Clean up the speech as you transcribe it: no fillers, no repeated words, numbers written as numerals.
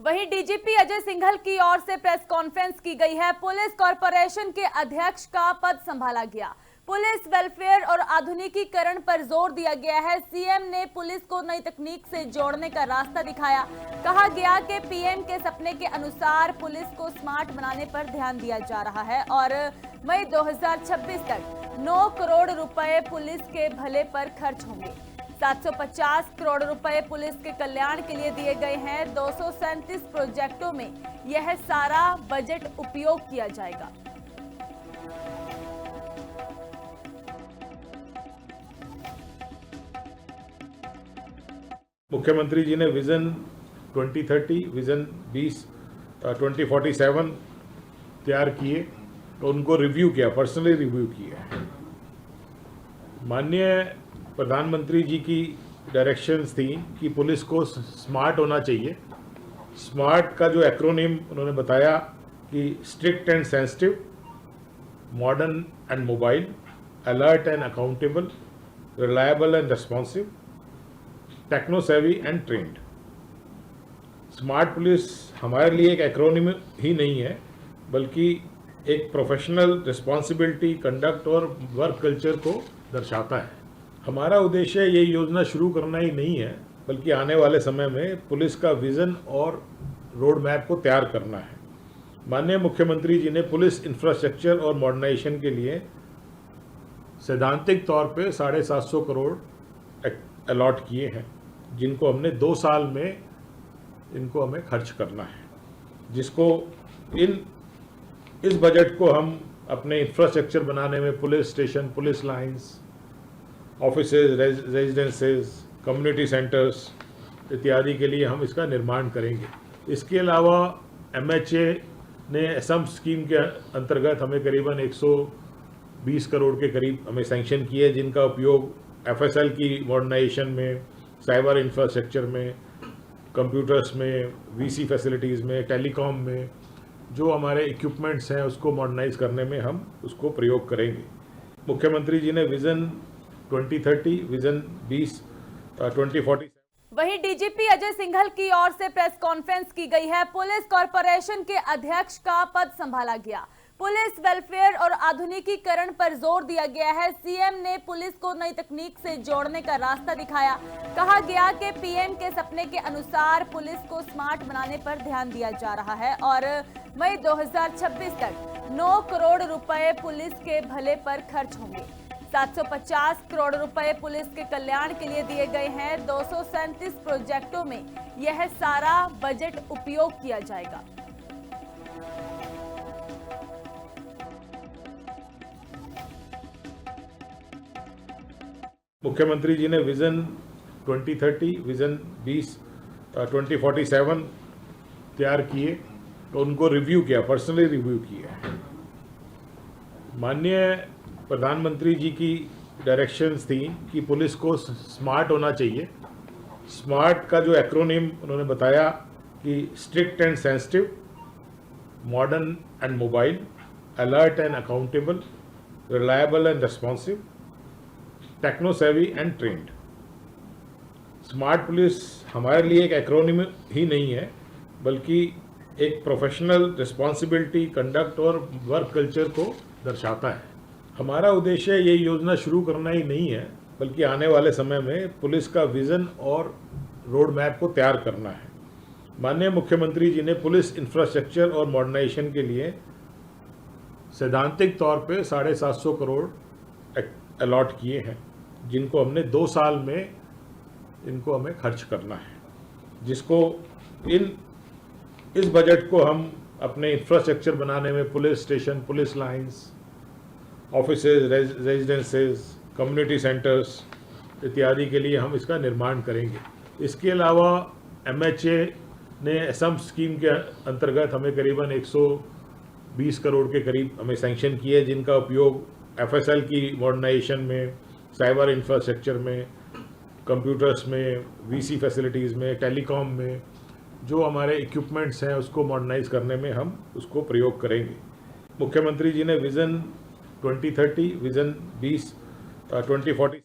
वहीं डीजीपी अजय सिंघल की ओर से प्रेस कॉन्फ्रेंस की गई है। पुलिस कॉरपोरेशन के अध्यक्ष का पद संभाला गया। पुलिस वेलफेयर और आधुनिकीकरण पर जोर दिया गया है। सीएम ने पुलिस को नई तकनीक से जोड़ने का रास्ता दिखाया। कहा गया कि पीएम के सपने के अनुसार पुलिस को स्मार्ट बनाने पर ध्यान दिया जा रहा है और मई 2026 तक 9 करोड़ रुपए पुलिस के भले पर खर्च होंगे। 750 करोड़ रुपए पुलिस के कल्याण के लिए दिए गए हैं। 237 प्रोजेक्टों में यह सारा बजट उपयोग किया जाएगा। मुख्यमंत्री जी ने विजन 2030, विजन 2047 तैयार किए तो उनको रिव्यू किया, पर्सनली रिव्यू किया। माननीय प्रधानमंत्री जी की डायरेक्शंस थी कि पुलिस को स्मार्ट होना चाहिए। स्मार्ट का जो एक्रोनिम उन्होंने बताया कि strict and sensitive, modern and mobile, alert and accountable, reliable and responsive, techno savvy and trained. Smart police हमारे लिए एक एक्रोनिम ही नहीं है, बल्कि एक प्रोफेशनल रिस्पॉन्सिबिलिटी, कंडक्ट और वर्क कल्चर को दर्शाता है। हमारा उद्देश्य ये योजना शुरू करना ही नहीं है, बल्कि आने वाले समय में पुलिस का विजन और रोड मैप को तैयार करना है। माननीय मुख्यमंत्री जी ने पुलिस इंफ्रास्ट्रक्चर और मॉडर्नाइजेशन के लिए सैद्धांतिक तौर पे 750 करोड़ अलॉट किए हैं, जिनको हमने 2 साल में इनको हमें खर्च करना है, जिसको इस बजट को हम अपने इंफ्रास्ट्रक्चर बनाने में police station, police lines, offices, residences, community centres इत्यादि के लिए हम इसका निर्माण करेंगे। इसके अलावा एमएचए ने असम स्कीम के अंतर्गत हमें करीबन 120 करोड़ के करीब हमें सैंक्शन किए, जिनका उपयोग एफएसएल की मॉडर्नाइजेशन में, साइबर इंफ्रास्ट्रक्चर में, कंप्यूटर्स में, वीसी फैसिलिटीज़ में, टेलीकॉम में जो हमारे इक्विपमेंट्स हैं उसको मॉडर्नाइज करने में हम उसको प्रयोग करेंगे। मुख्यमंत्री जी ने विजन 2030, विजन 2040। वहीं डीजीपी अजय सिंघल की ओर से प्रेस कॉन्फ्रेंस की गई है। पुलिस कॉरपोरेशन के अध्यक्ष का पद संभाला गया। पुलिस वेलफेयर और आधुनिकीकरण पर जोर दिया गया है। सीएम ने पुलिस को नई तकनीक से जोड़ने का रास्ता दिखाया। कहा गया कि पीएम के सपने के अनुसार पुलिस को स्मार्ट बनाने पर ध्यान दिया जा रहा है और मई 2026 तक 9 करोड़ रुपए पुलिस के भले पर खर्च होंगे। 750 करोड़ रुपए पुलिस के कल्याण के लिए दिए गए हैं। 237 प्रोजेक्टों में यह सारा बजट उपयोग किया जाएगा। मुख्यमंत्री जी ने विजन 2030, विजन 2047 तैयार किए तो उनको रिव्यू किया, पर्सनली रिव्यू किया। माननीय प्रधानमंत्री जी की डायरेक्शंस थी कि पुलिस को स्मार्ट होना चाहिए। स्मार्ट का जो एक्रोनिम उन्होंने बताया कि strict and sensitive, modern and mobile, alert and accountable, reliable and responsive, techno savvy and trained. Smart police हमारे लिए एक एक्रोनिम ही नहीं है, बल्कि एक प्रोफेशनल रिस्पॉन्सिबिलिटी, कंडक्ट और वर्क कल्चर को दर्शाता है। हमारा उद्देश्य ये योजना शुरू करना ही नहीं है, बल्कि आने वाले समय में पुलिस का विजन और रोड मैप को तैयार करना है। माननीय मुख्यमंत्री जी ने पुलिस इंफ्रास्ट्रक्चर और मॉडर्नाइजेशन के लिए सैद्धांतिक तौर पे 750 करोड़ अलॉट किए हैं, जिनको हमने 2 साल में इनको हमें खर्च करना है, जिसको इस बजट को हम अपने इंफ्रास्ट्रक्चर बनाने में police station, police lines, offices, residences, community centres इत्यादि के लिए हम इसका निर्माण करेंगे। इसके अलावा एमएचए ने असम स्कीम के अंतर्गत हमें करीबन 120 करोड़ के करीब हमें सैंक्शन किए, जिनका उपयोग एफएसएल की मॉडर्नाइजेशन में, साइबर इंफ्रास्ट्रक्चर में, कंप्यूटर्स में, वीसी फैसिलिटीज़ में, टेलीकॉम में जो हमारे इक्विपमेंट्स हैं उसको मॉडर्नाइज करने में हम उसको प्रयोग करेंगे। मुख्यमंत्री जी ने विजन 2030, विजन 2040